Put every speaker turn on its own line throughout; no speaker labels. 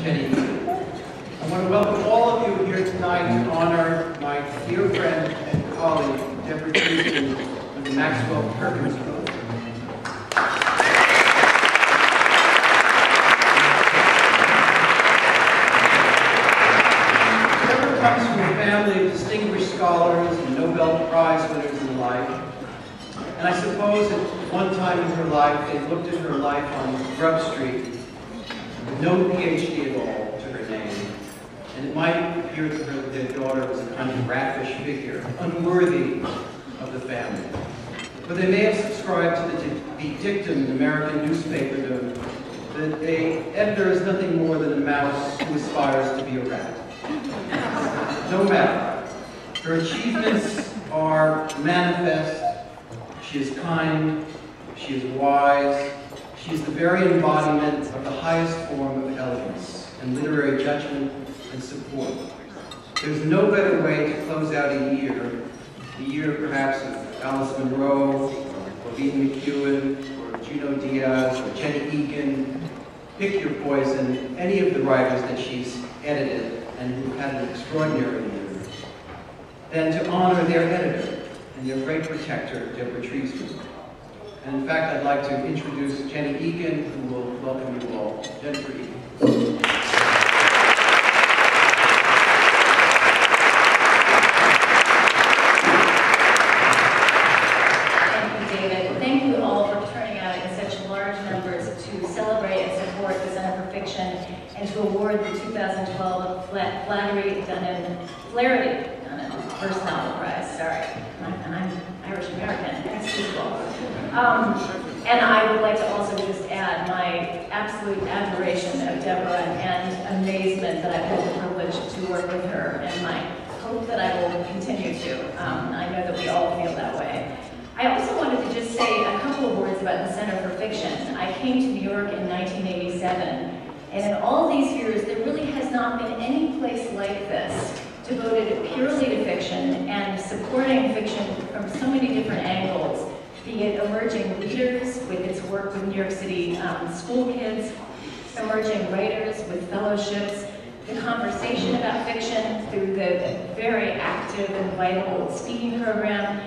Jenny. I want to welcome all of you here tonight to honor my dear friend and colleague, Deborah Treisman, of the Maxwell Perkins Group. Deborah comes from a family of distinguished scholars and Nobel Prize winners in life. And I suppose at one time in her life, they looked at her life on Grub Street with no PhD at all to her name. And it might appear to her that their daughter was a kind of raffish figure, unworthy of the family. But they may have subscribed to the dictum in American newspaperdom that an editor is nothing more than a mouse who aspires to be a rat. No matter. Her achievements are manifest. She is kind, she is wise, she is the very embodiment of the highest form of elegance and literary judgment and support. There's no better way to close out a year perhaps of Alice Munro, or Beaton McEwen, or Juno Diaz, or Jenny Egan. Pick your poison, any of the writers that she's edited and who had an extraordinary year. Then to honor their editor and their great protector, Deborah Treisman. And in fact, I'd like to introduce Jenny Egan, who will welcome you all. Jennifer Egan.
Thank you, David. Thank you all for turning out in such large numbers to celebrate and support the Center for Fiction and to award the 2012 Flaherty-Dunnan First Novel Prize. Sorry, I'm Irish American. And I would like to also just add my absolute admiration of Deborah and amazement that I've had the privilege to work with her, and my hope that I will continue to. I know that we all feel that way. I also wanted to just say a couple of words about the Center for Fiction. I came to New York in 1987, and in all these years, there really has not been any place like this devoted purely to fiction and supporting fiction from so many different angles, be it emerging leaders with its work with New York City school kids, emerging writers with fellowships, the conversation about fiction through the very active and vital speaking program,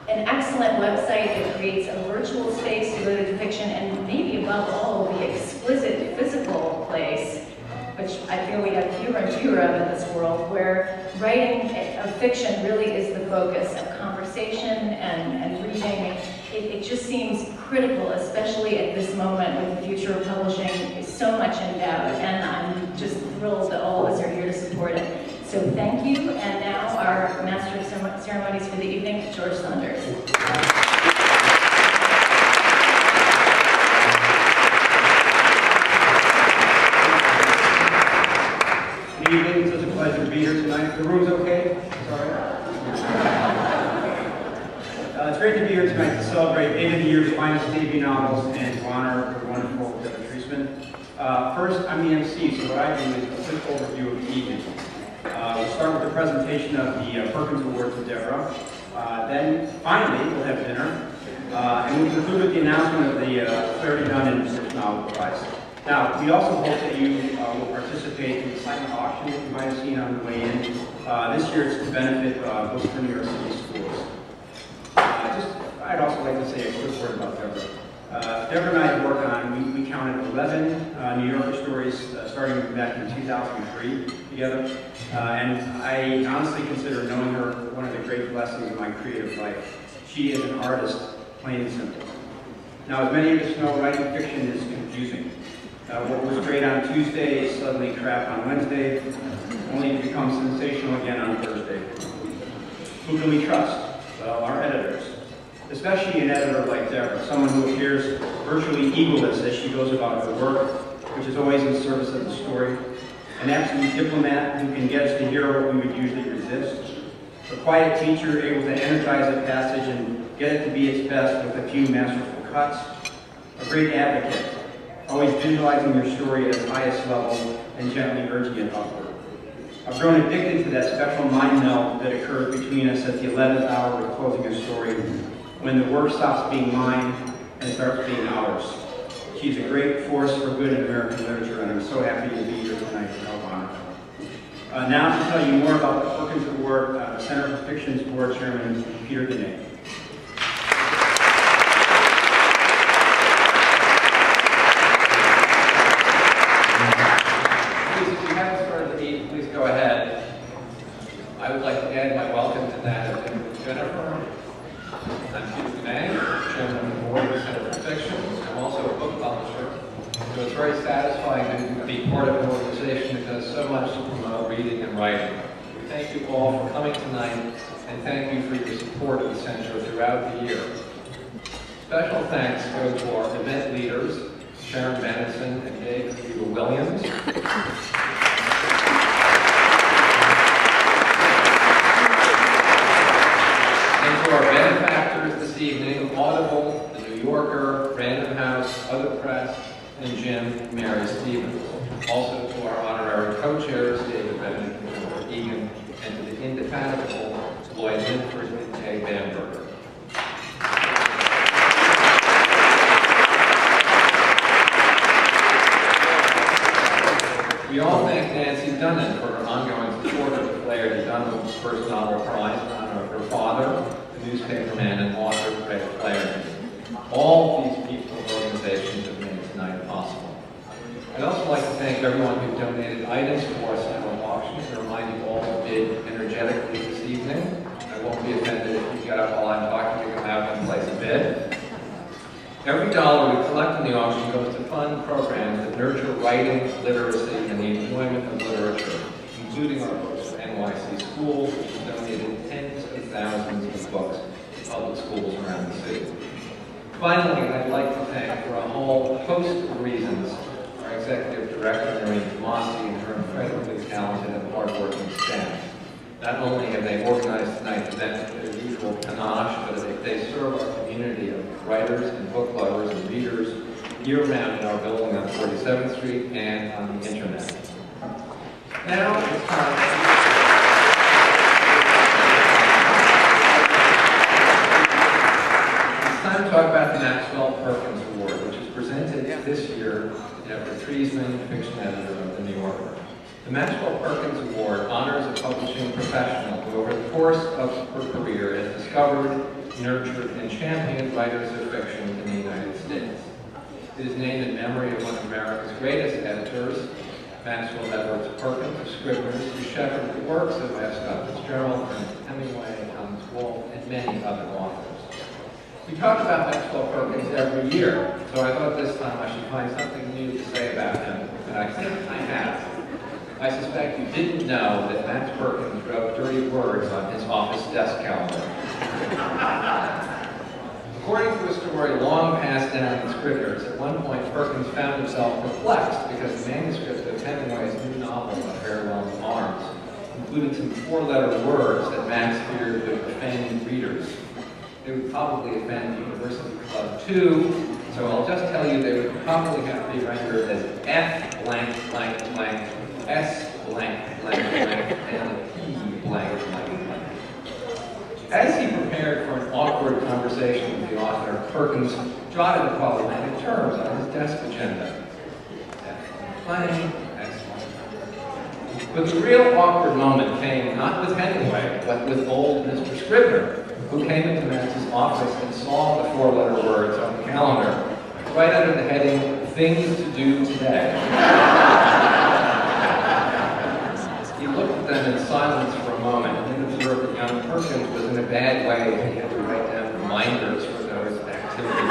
an excellent website that creates a virtual space devoted to fiction, and maybe above all, the exquisite physical place, which I feel we have fewer and fewer of in this world, where writing of fiction really is the focus of conversation and reading. It just seems critical, especially at this moment when the future of publishing is so much in doubt, and I'm just thrilled that all of us are here to support it. So thank you, and now our Master of Ceremonies for the evening, George Saunders.
Good evening, it's such a pleasure to be here tonight. The room's okay? Sorry. It's great to be here tonight to celebrate 8 of the year's finest debut novels and to honor the wonderful Deborah Treisman. First, I'm the MC, so what I do is a quick overview of the evening. We'll start with the presentation of the Perkins Award to Deborah. Then, finally, we'll have dinner. And we'll conclude with the announcement of the Flaherty-Dunnan First Novel Prize. Now, we also hope that you will participate in the silent auction that you might have seen on the way in. This year it's to benefit books for New York City schools. I'd also like to say a quick word about Deborah. Deborah and I have worked on, we counted 11 New Yorker stories starting back in 2003 together. And I honestly consider knowing her one of the great blessings of my creative life. She is an artist, plain and simple. Now, as many of us know, writing fiction is confusing. What was great on Tuesday is suddenly crap on Wednesday, only to become sensational again on Thursday. Who can we trust? Well, our editors. Especially an editor like Deborah, someone who appears virtually egoless as she goes about her work, which is always in service of the story. An absolute diplomat who can get us to hear what we would usually resist. A quiet teacher able to energize a passage and get it to be its best with a few masterful cuts. A great advocate, always visualizing your story at its highest level and gently urging it upward. I've grown addicted to that special mind meld that occurs between us at the 11th hour of closing a story, when the work stops being mine and starts being ours. She's a great force for good in American literature, and I'm so happy to be here tonight to help honor her. Now to tell you more about the Perkins Award, the Center for Fiction's Board Chairman, Peter Dunnan.
Go ahead. I would like to add my welcome to that of Jennifer. I'm Peter Dunnan, Chairman of the Board of the Center for Fiction. I'm also a book publisher, so it's very satisfying to be part of an organization that does so much to promote reading and writing. We thank you all for coming tonight, and thank you for your support of the Center throughout the year. Special thanks go to our event leaders, Sharon Madison and Dave Williams. To our benefactors this evening, Audible, The New Yorker, Random House, Other Press, and Jim Mary Stevens. Also to our honorary co-chairs, David Bennett and Jennifer Egan, and to the indefatigable Lloyd Linford and Kay Bamberger. We all thank Nancy Dunnan for her ongoing support of the Flaherty-Dunnan First Novel Prize in honor of her father, newspaperman and author Ray Flaherty. All these people and organizations have made tonight possible. I'd also like to thank everyone who donated items for our Center auction and remind you all to bid energetically this evening. I won't be offended if you get up while I'm talking to come out and place a bid. Every dollar we collect in the auction goes to fund programs that nurture writing, literacy, and the enjoyment of literature, including our books for NYC schools, which have donated tens of thousands of books to public schools around the city. Finally, I'd like to thank, for a whole host of reasons, our Executive Director, Maureen Tomasi, and her incredibly talented and hardworking staff. Not only have they organized tonight's event with their usual panache, but they serve our community of writers and book lovers and readers year-round in our building on 47th Street and on the internet. Now it's time to talk about the Maxwell Perkins Award, which is presented this year to Deborah Treisman, fiction editor of The New Yorker. The Maxwell Perkins Award honors a publishing professional who, over the course of her career, has discovered, nurtured, and championed writers of fiction in the United States. It is named in memory of one of America's greatest editors, Maxwell Edwards Perkins, of Scribners, who shepherded the works of F. Scott Fitzgerald, Ernest Hemingway, Thomas Wolfe, and many other authors. We talk about Maxwell Perkins every year, so I thought this time I should find something new to say about him, and I think I have. I suspect you didn't know that Max Perkins wrote dirty words on his office desk calendar. According to a story long passed down in Scribners, at one point Perkins found himself perplexed because the manuscript of Hemingway's new novel, A Farewell to Arms, included some four-letter words that Max feared would offend readers. They would probably offend University Club too, so I'll just tell you they would probably have to be rendered as F blank blank blank, S blank blank blank, and P blank blank blank. As he prepared for an awkward conversation with the author, Perkins jotted the problematic terms on his desk agenda. F blank, S blank. But the real awkward moment came not with Hemingway, but with old Mr. Scribner, who came into Max's office and saw the four-letter words on the calendar, right under the heading, Things to Do Today. He looked at them in silence for a moment and observed that young Perkins was in a bad way and he had to write down reminders for those activities.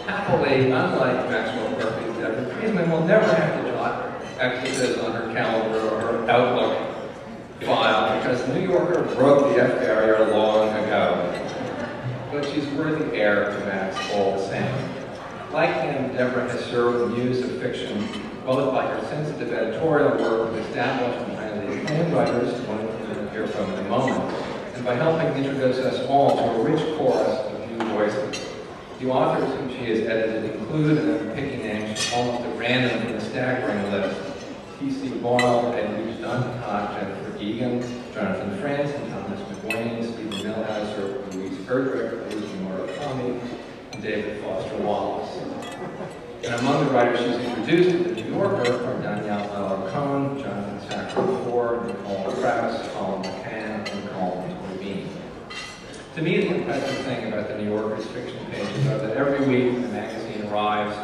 Happily, unlike Maxwell Perkins, Deborah Treisman will never have to jot extras on her calendar or her Outlook file because the New Yorker broke the F barrier long ago. But she's worthy heir to Max all the same. Like him, Deborah has served the muse of fiction both by her sensitive editorial work with established and highly acclaimed writers, one of whom we'll hear from in a moment, and by helping introduce us all to a rich chorus of new voices. The authors whom she has edited include, and I'm picking names almost at random from a staggering list, T.C. Boyle, Edwidge Duncott, Jennifer Egan, Jonathan Franzen, Thomas McWayne, Stephen Millhauser, Louise Erdrich, Elizabeth Murakami, and David Foster Wallace. And among the writers she's introduced to the New Yorker are Danielle Cohn, Jonathan Sacco Ford, Nicole Krauss, Colin McCann, and Colin Levine. To me, the impressive thing about the New Yorker's fiction pages are that every week the magazine arrives,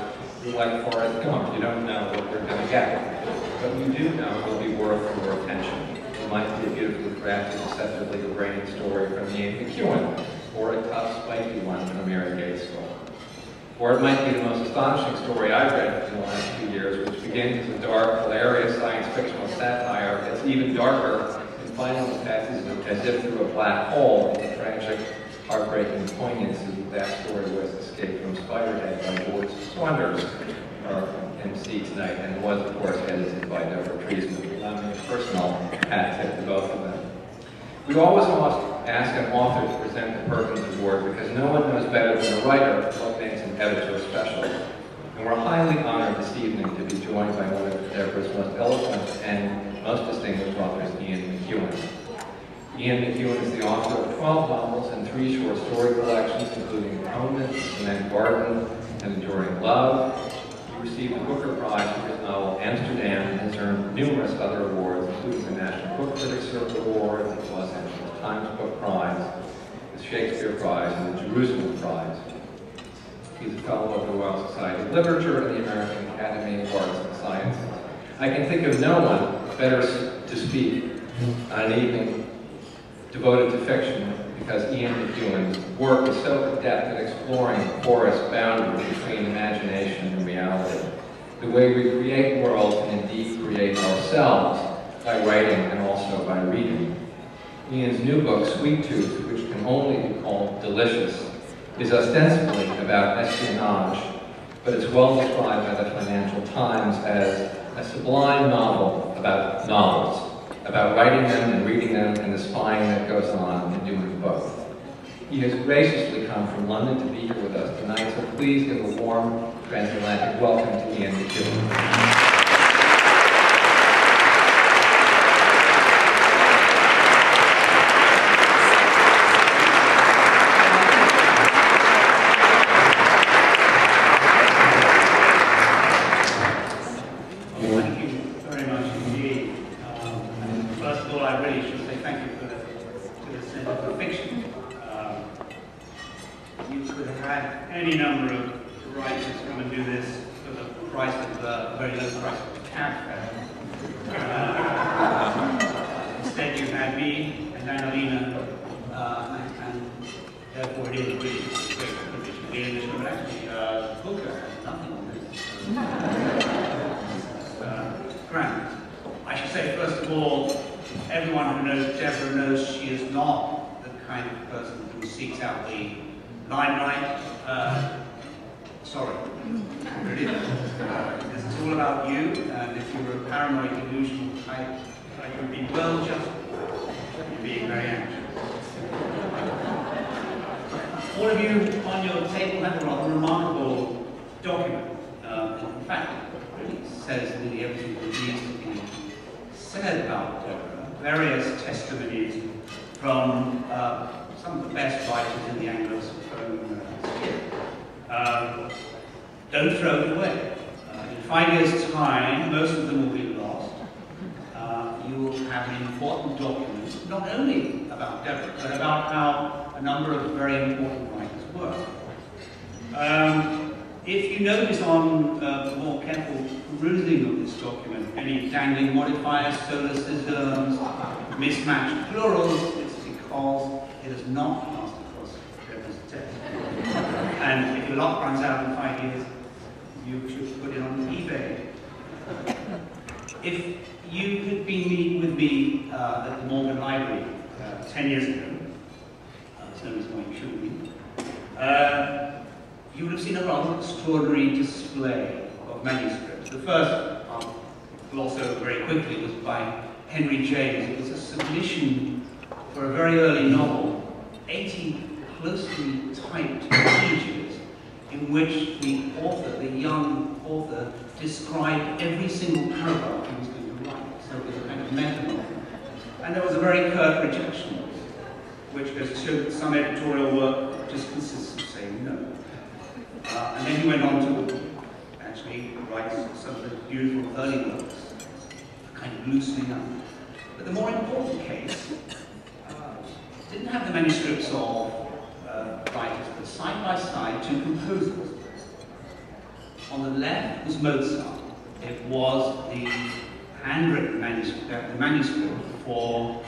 you're like Forrest Gump. You don't know what you're going to get, but you do know it will be worth your attention. It might be a beautifully crafted, deceptively draining story from Ian McEwan, or a tough, spiky one from Mary Gaitskell. Or it might be the most astonishing story I've read in the last few years, which begins as a dark, hilarious science fictional satire that's even darker and finally passes as if through a black hole into tragic, heartbreaking poignancy. That story was Escape from Spiderhead by George Saunders, our MC tonight, and was, of course, edited by Deborah Treisman. Allow me a personal hat tip to both of them. We always ask an author to present the Perkins Award because no one knows better than a writer what makes an editor special. And we're highly honored this evening to be joined by one of Deborah's most eloquent and most distinguished authors, Ian McEwan. Ian McEwan is the author of 12 novels and 3 short story collections, including Atonement, Cement Garden, and Enduring Love. He received the Booker Prize for his novel Amsterdam and has earned numerous other awards, including the National Book Critics Circle Award, the Los Angeles Times Book Prize, the Shakespeare Prize, and the Jerusalem Prize. He's a fellow of the Royal Society of Literature and the American Academy of Arts and Sciences. I can think of no one better to speak on an evening devoted to fiction, because Ian McEwan's work is so adept at exploring the porous boundary between imagination and reality. The way we create worlds and indeed create ourselves by writing and also by reading. Ian's new book, Sweet Tooth, which can only be called delicious, is ostensibly about espionage, but it's well described by the Financial Times as a sublime novel about novels, about writing them and reading them and the spying that goes on in doing both. He has graciously come from London to be here with us tonight, so please give a warm transatlantic welcome to Ian McEwan.
All of you on your table have a rather remarkable document. In fact, it really says nearly everything that needs to be said about Deborah. Various testimonies from some of the best writers in the Anglophone sphere. Don't throw it away. In 5 years' time, most of them will be lost. You will have an important document, not only about Deborah, but about how a number of very important writers work. If you notice on more careful perusing of this document, any dangling modifiers, solecisms, mismatched plurals, it's because it has not passed across Deborah's test. And if your lot runs out in 5 years, you should put it on eBay. If you had been with me at the Morgan Library 10 years ago, there's no reason why you shouldn't be, you would have seen a rather extraordinary display of manuscripts. The first, I'll gloss over very quickly, was by Henry James. It was a submission for a very early novel, 80 closely typed pages, in which the author, the young author, described every single paragraph he was going to write. So it was a kind of meta-novel. And there was a very curt rejection, which goes to show that some editorial work just consists of saying no. went on to actually write some of the beautiful early works, kind of loosening up. But the more important case didn't have the manuscripts of writers, but side by side, two composers. On the left was Mozart. It was the handwritten manuscript, the manuscript for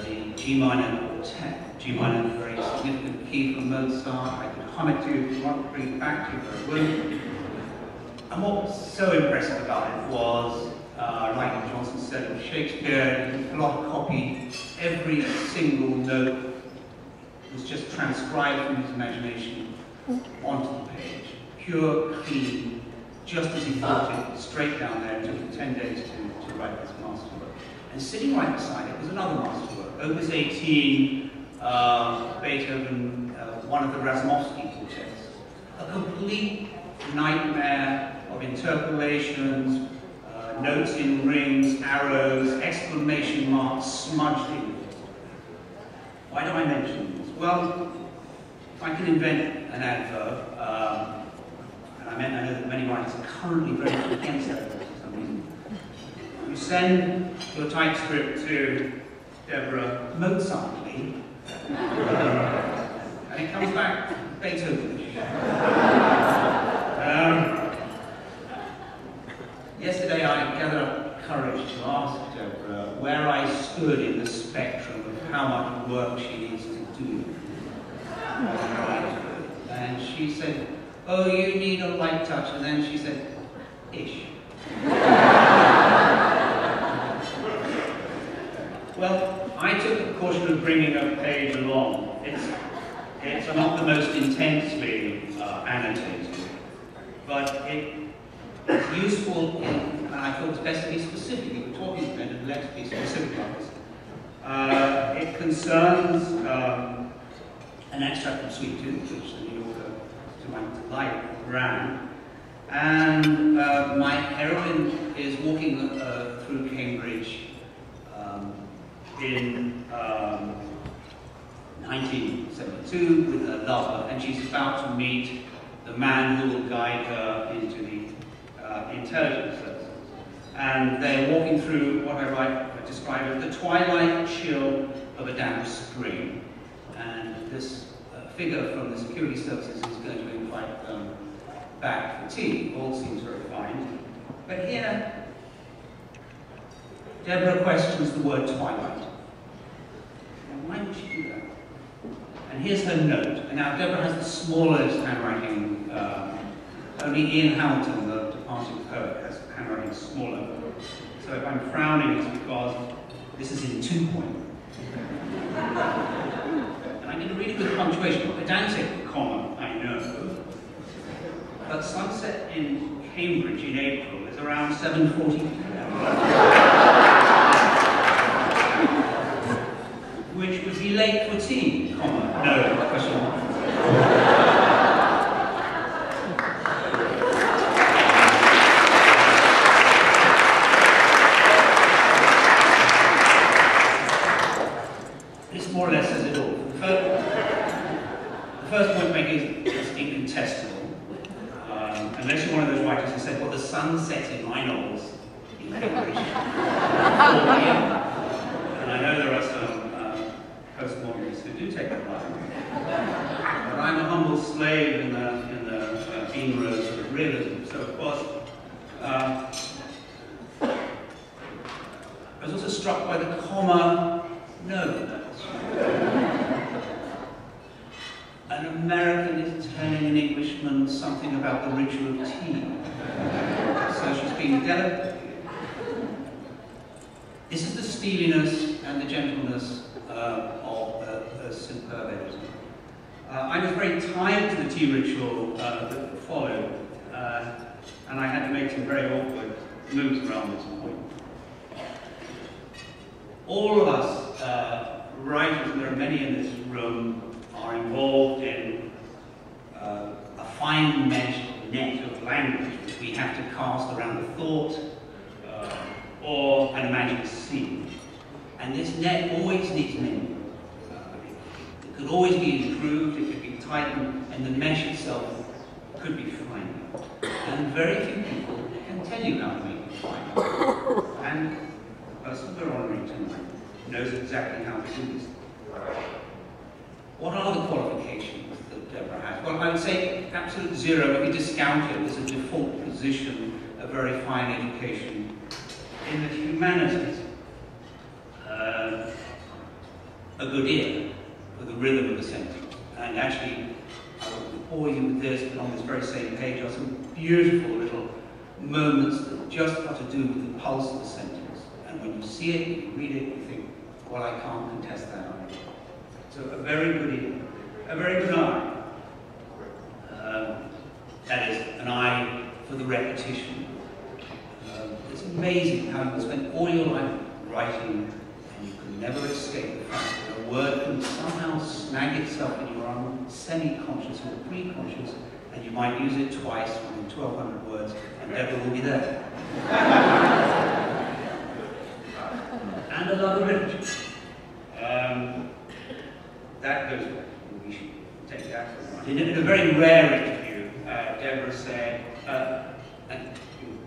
the G minor quartet. G minor is a very significant key for Mozart. I could hum it to you if you want to bring it back to you, but I won't. And what was so impressive about it was, like Johnson said of Shakespeare, he copied every single note was just transcribed from his imagination onto the page. Pure, clean, just as he thought it, straight down there. It took him 10 days to write this masterwork. And sitting right beside it was another masterwork, Opus 18, Beethoven, one of the Razumovsky quartets. A complete nightmare of interpolations, notes in rings, arrows, exclamation marks, smudged in. Why do I mention this? Well, if I can invent an adverb, and I know that many writers are currently very much against adverbs for some reason. You send your typescript to Deborah Mozartly, and it comes back Beethoven-ish. Yesterday I gathered up courage to ask Deborah where I stood in the spectrum of how much work she needs to do. And she said, "Oh, you need a light touch," and then she said, "Ish." Well, I took the precaution of bringing a page along. It's not the most intensely annotated, but it's useful in, and I thought it was best to be specific. We were talking about it, let's be specific on this. It concerns an extract from Sweet Tooth, which the New Yorker, to my delight, ran. And my heroine is walking through Cambridge in 1972 with her lover, and she's about to meet the man who will guide her into the intelligence services. And they're walking through what I describe as the twilight chill of a damp spring. And this figure from the security services is going to invite them back for tea. All seems very fine. But here, Deborah questions the word twilight. And why would she do that? And here's her note. And now Deborah has the smallest handwriting. Only Ian Hamilton, the departed poet, has handwriting smaller. So if I'm frowning, it's because this is in 2-point. And I'm going to read it with punctuation. Pedantic, comma, I know. But sunset in Cambridge in April is around 7:40 p.m. Which would be late for tea, comma, no, question mark. This more or less says it all. The first point making is incontestable. Unless you're one of those writers who said, well, the sun sets in my novels in Cambridge. And I know there are some postmodernists who do take that line. But I'm a humble slave in the bean rows of realism. So, of course, I was also struck by the comma, no. An American is telling an Englishman something about the ritual of tea. So she's being delicate. This is the steeliness and the gentleness of a superb editor. I was very tied to the tea ritual that followed, and I had to make some very awkward moves around this point. All of us writers, and there are many in this room, are involved in a fine mesh net of language which we have to cast around a thought or an imagined scene. And this net always needs mending. It could always be improved, it could be tightened, and the mesh itself could be finer. and very few people can tell you how to make it fine. And the person we're honouring tonight knows exactly how to do this. What are the qualifications that Deborah has? Well, I would say absolute zero, if we discount it as a default position, a very fine education in the humanities. A good ear for the rhythm of a sentence. And actually, I won't bore you with this, but on this very same page are some beautiful little moments that just have to do with the pulse of the sentence. And when you see it, you read it, you think, well, I can't contest that either. So a very good ear, a very good eye. That is, an eye for the repetition. It's amazing how you can spend all your life writing and you can never escape the fact that a word can somehow snag itself in your own semi-conscious or pre-conscious, and you might use it twice within 1,200 words, and Deborah will be there. And a love of literature. That goes back. We should take that for one. In a very rare interview, Deborah said,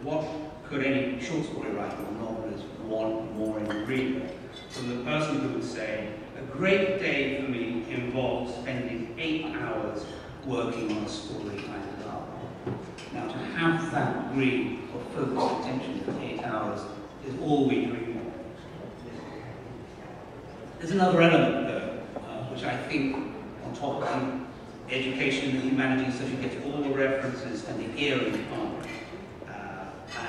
what could any short story writer or novelist want more in a reader? From the person who would say, a great day for me involves spending 8 hours working on a story I love. Now, to have that degree of focused attention for 8 hours is all we dream of. There's another element, though, which I think, on top of the education and the humanities, so you get all the references and the earring part.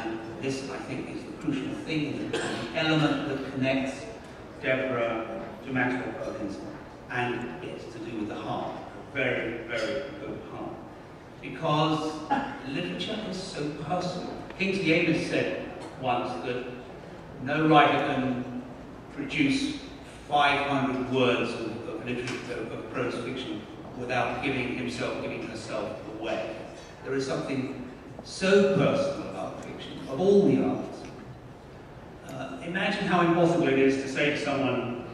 And this, I think, is the crucial thing, the element that connects Deborah to Maxwell Perkins, and it's to do with the heart. Very, very good heart. Because literature is so personal. Kingsley Amis said once that no writer can produce 500 words of literature, of prose fiction, without giving herself away. There is something so personal about fiction, of all the arts. Imagine how impossible it is to say to someone,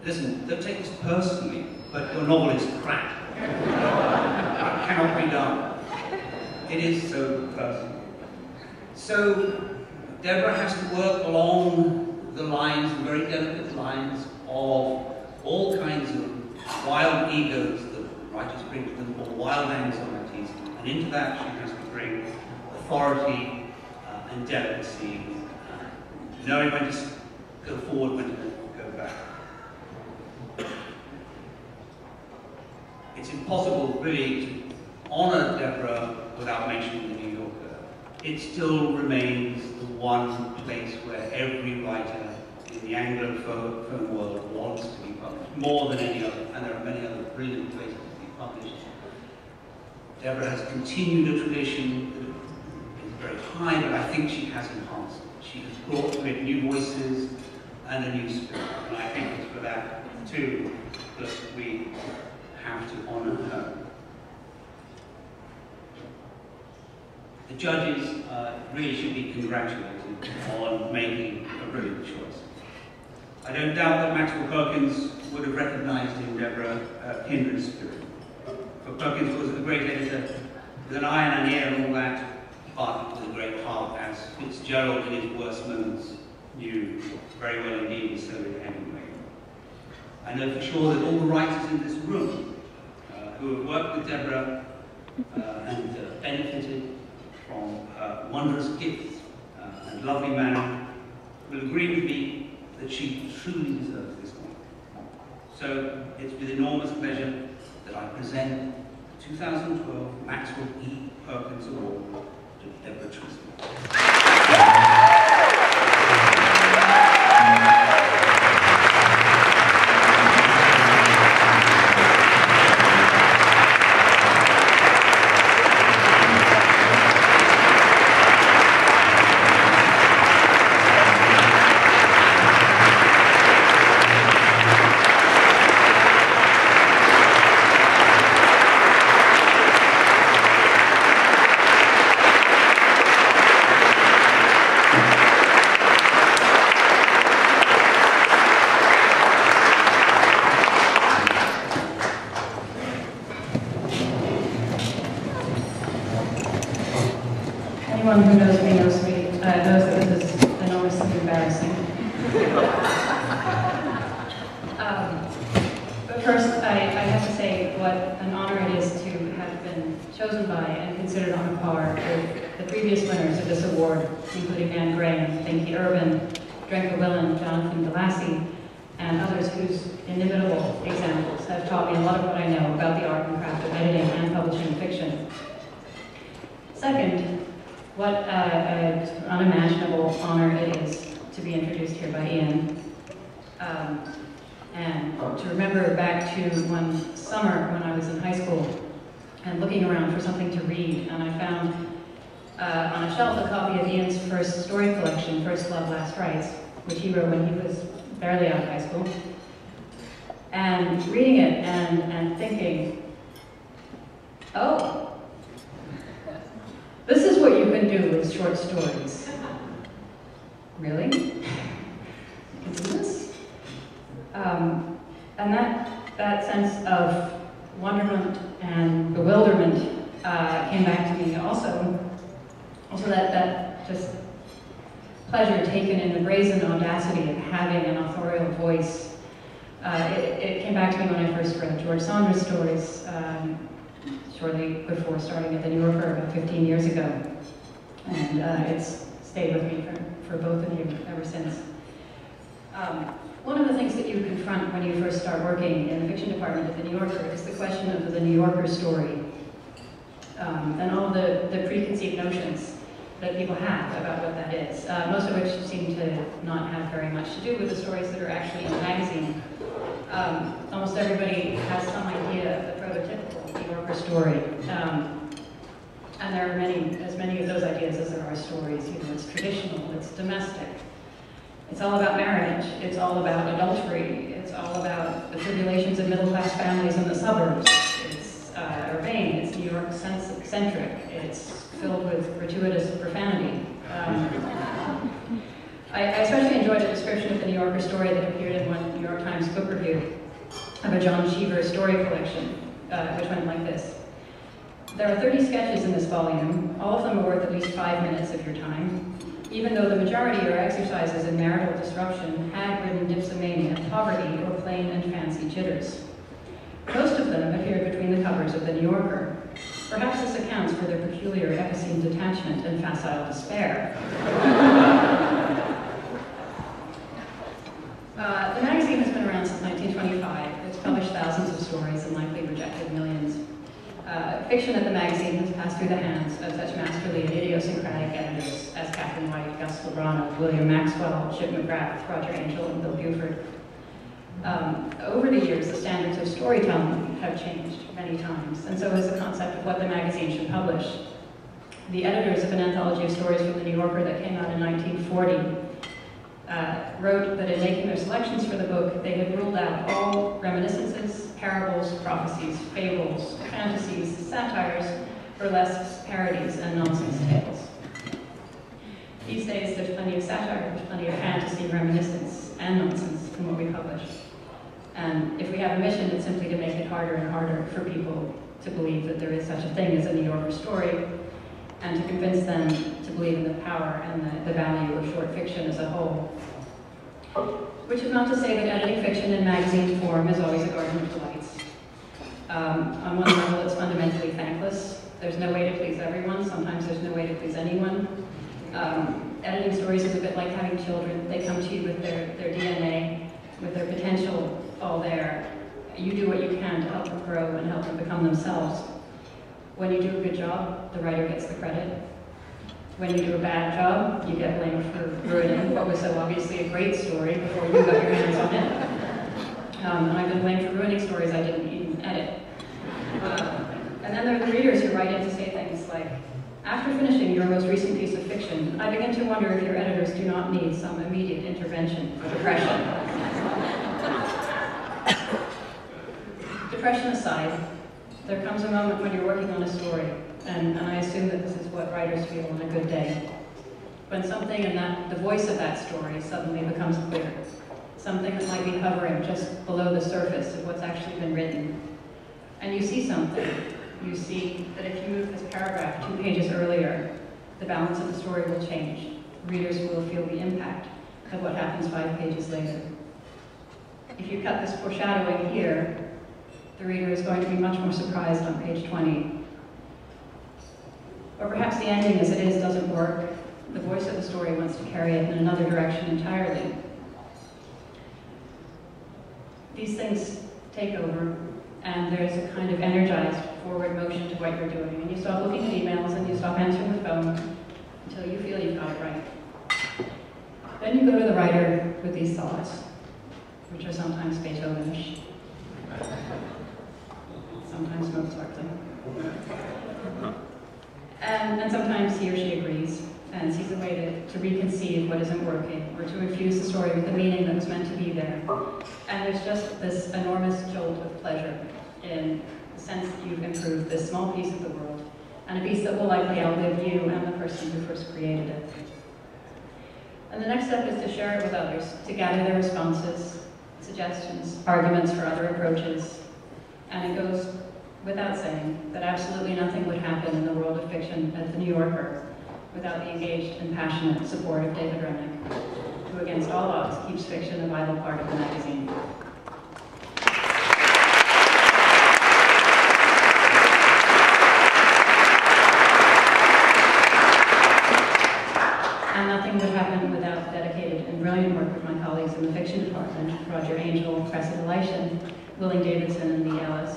listen, don't take this personally, but your novel is crap. It cannot be done. It is so personal. So Deborah has to work along the lines, the very delicate lines, of all kinds of wild egos that writers bring to them, or wild anxieties, and into that she has to bring authority and delicacy, knowing when to go forward, when to go back. It's impossible, really, to honour Deborah without mentioning the New Yorker. It still remains the one place where every writer in the Anglophone world wants to be published, more than any other, and there are many other brilliant places to be published. Deborah has continued a tradition that is very high, but I think she has enhanced it. She has brought to it new voices and a new spirit, and I think it's for that, too, that we have to honour her. The judges really should be congratulated on making a brilliant choice. I don't doubt that Maxwell Perkins would have recognised in Deborah kindred spirit. For Perkins was a great editor with an eye and an ear and all that, but with a great heart, as Fitzgerald in his worst moments knew very well indeed, and so did Hemingway. I know for sure that all the writers in this room who have worked with Deborah and benefited from her wondrous gifts and lovely manner will agree with me that she truly deserves this one. So it's with enormous pleasure that I present the 2012 Maxwell E. Perkins Award to Deborah Treisman.
Anyone who knows me knows that this is enormously embarrassing. But first, I have to say what an honor it is to have been chosen by and considered on a par with the previous winners of this award, including Anne Graham, Pinky Urban, Drenko Willen, Jonathan Galassi, and others whose inimitable examples have taught me a lot of what I know about the art and craft of editing and publishing fiction. Second, what an unimaginable honor it is to be introduced here by Ian. And to remember back to one summer when I was in high school and looking around for something to read, and I found on a shelf a copy of Ian's first story collection, First Love, Last Rites, which he wrote when he was barely out of high school. And reading it and thinking, oh, this is what you can do with short stories. Really? You can do this? And that sense of wonderment and bewilderment came back to me also. Also that just pleasure taken in the brazen audacity of having an authorial voice. It came back to me when I first read George Saunders' stories, shortly before starting at the New Yorker about 15 years ago. And it's stayed with me for both of you ever since. One of the things that you confront when you first start working in the fiction department at the New Yorker is the question of the New Yorker story, and all the preconceived notions that people have about what that is, most of which seem to not have very much to do with the stories that are actually in the magazine. Almost everybody has some idea of the prototypical New Yorker story, and there are as many of those ideas as there are stories. You know, it's traditional, it's domestic, it's all about marriage, it's all about adultery, it's all about the tribulations of middle-class families in the suburbs, it's urbane, it's New York-centric, it's filled with gratuitous profanity. I especially enjoyed a description of the New Yorker story that appeared in one New York Times book review of a John Cheever story collection, which went like this. There are 30 sketches in this volume. All of them are worth at least 5 minutes of your time, even though the majority are exercises in marital disruption, hag-ridden dipsomania, poverty, or plain and fancy jitters. Most of them appeared between the covers of the New Yorker. Perhaps this accounts for their peculiar epicene detachment and facile despair. The magazine has been around since 1925. It's published thousands of stories and likely rejected millions. Fiction at the magazine has passed through the hands of such masterly and idiosyncratic editors as Catherine White, Gus Lebrano, William Maxwell, Chip McGrath, Roger Angell, and Bill Buford. Over the years, the standards of storytelling have changed many times, and so has the concept of what the magazine should publish. The editors of an anthology of stories from the New Yorker that came out in 1940 wrote that in making their selections for the book, they had ruled out all reminiscences, parables, prophecies, fables, fantasies, satires, burlesques, parodies, and nonsense tales. These days, there's plenty of satire, there's plenty of fantasy, reminiscence, and nonsense in what we publish. And if we have a mission, it's simply to make it harder and harder for people to believe that there is such a thing as a New Yorker story, and to convince them to believe in the power and the value of short fiction as a whole. Which is not to say that editing fiction in magazine form is always a garden of delights. On one level, it's fundamentally thankless. There's no way to please everyone. Sometimes there's no way to please anyone. Editing stories is a bit like having children. They come to you with their DNA, with their potential all there. You do what you can to help them grow and help them become themselves. When you do a good job, the writer gets the credit. When you do a bad job, you get blamed for ruining what was so obviously a great story before you got your hands on it. And I've been blamed for ruining stories I didn't even edit. And then there are the readers who write in to say things like, after finishing your most recent piece of fiction, I begin to wonder if your editors do not need some immediate intervention for depression. Depression aside, there comes a moment when you're working on a story, and I assume that this is what writers feel on a good day, when something in the voice of that story suddenly becomes clear, something that might be hovering just below the surface of what's actually been written. And you see something. You see that if you move this paragraph 2 pages earlier,
the balance of the story will change. Readers will feel the impact of what happens 5 pages later. If you cut this foreshadowing here, the reader is going to be much more surprised on page 20. Or perhaps the ending as it is doesn't work. The voice of the story wants to carry it in another direction entirely. These things take over, and there's a kind of energized forward motion to what you're doing. And you stop looking at emails and you stop answering the phone until you feel you've got it right. Then you go to the writer with these thoughts, which are sometimes Beethovenish, sometimes Mozartly. And sometimes he or she agrees and sees a way to reconceive what isn't working, or to infuse the story with the meaning that was meant to be there. And there's just this enormous jolt of pleasure in the sense that you've improved this small piece of the world, and a piece that will likely outlive you and the person who first created it. And the next step is to share it with others, to gather their responses, suggestions, arguments for other approaches. And it goes without saying that absolutely nothing would happen in the world of fiction at the New Yorker without the engaged and passionate support of David Remnick, who against all odds keeps fiction a vital part of the magazine. And nothing would happen without dedicated and brilliant work of my colleagues in the fiction department, Roger Angel, Cressida Leishan, Willing Davidson, and Lee Ellis.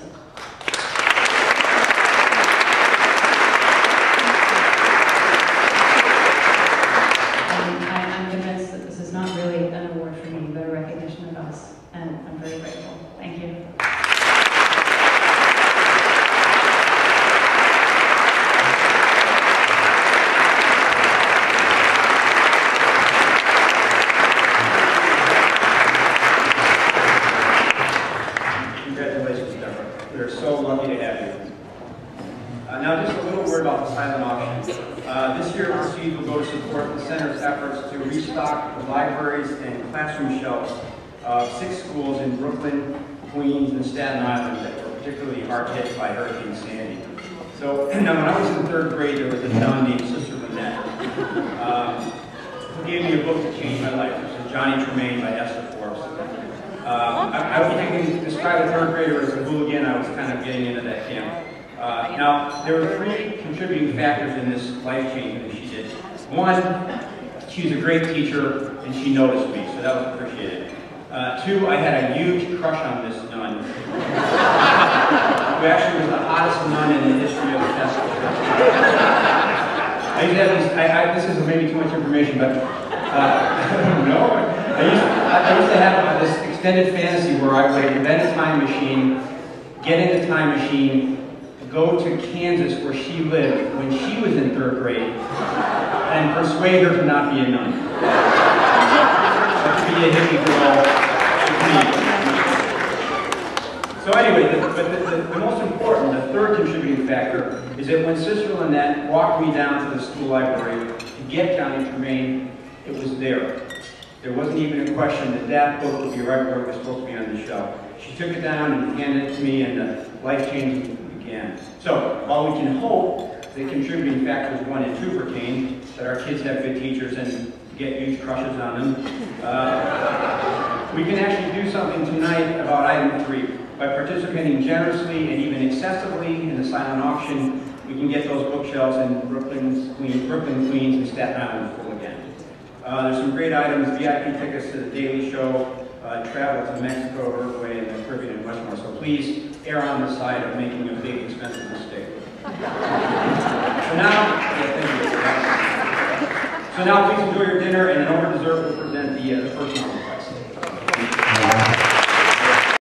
I'm convinced that this is not really an award for me, but a recognition of us, and I'm very grateful. Thank you.
Congratulations, Deborah. We are so lucky to have you. Now just a little word about the silent auction. This year, proceeds will go to support the Center's efforts to restock the libraries and classroom shelves of 6 schools in Brooklyn, Queens, and Staten Island that were particularly hard hit by Hurricane Sandy. So now when I was in 3rd grade, there was a nun named Sister Lynette who gave me a book that changed my life. It was Johnny Tremaine by Esther Forbes. I can describe a 3rd grader as a hooligan. I was kind of getting into that camp. Now, there were 3 contributing factors in this life change that she did. 1, she was a great teacher and she noticed me, so that was appreciated. 2, I had a huge crush on this nun, who actually was the hottest nun in the history of the festival. I used to have these, this is maybe too much information, but no. I used to have this extended fantasy where I would invent a time machine, get in the time machine, go to Kansas where she lived when she was in 3rd grade, and persuade her to not be a nun. To be a hippie girl. So anyway, the most important, the 3rd contributing factor, is that when Sister Lynette walked me down to the school library to get Johnny Tremaine, it was there. There wasn't even a question that that book would be right where it was supposed to be on the shelf. She took it down and handed it to me, and the life-changing began. So, while we can hope that contributing factors 1 and 2 pertain, that our kids have good teachers and get huge crushes on them, we can actually do something tonight about item 3. By participating generously and even excessively in the silent auction, we can get those bookshelves in Brooklyn, Queens, and Staten Island full again. There's some great items, VIP tickets to the Daily Show, travel to Mexico, Uruguay, and the Caribbean, and much more. So please err on the side of making a big, expensive mistake. So now please enjoy your dinner, and an over dessert will present the first novel prize.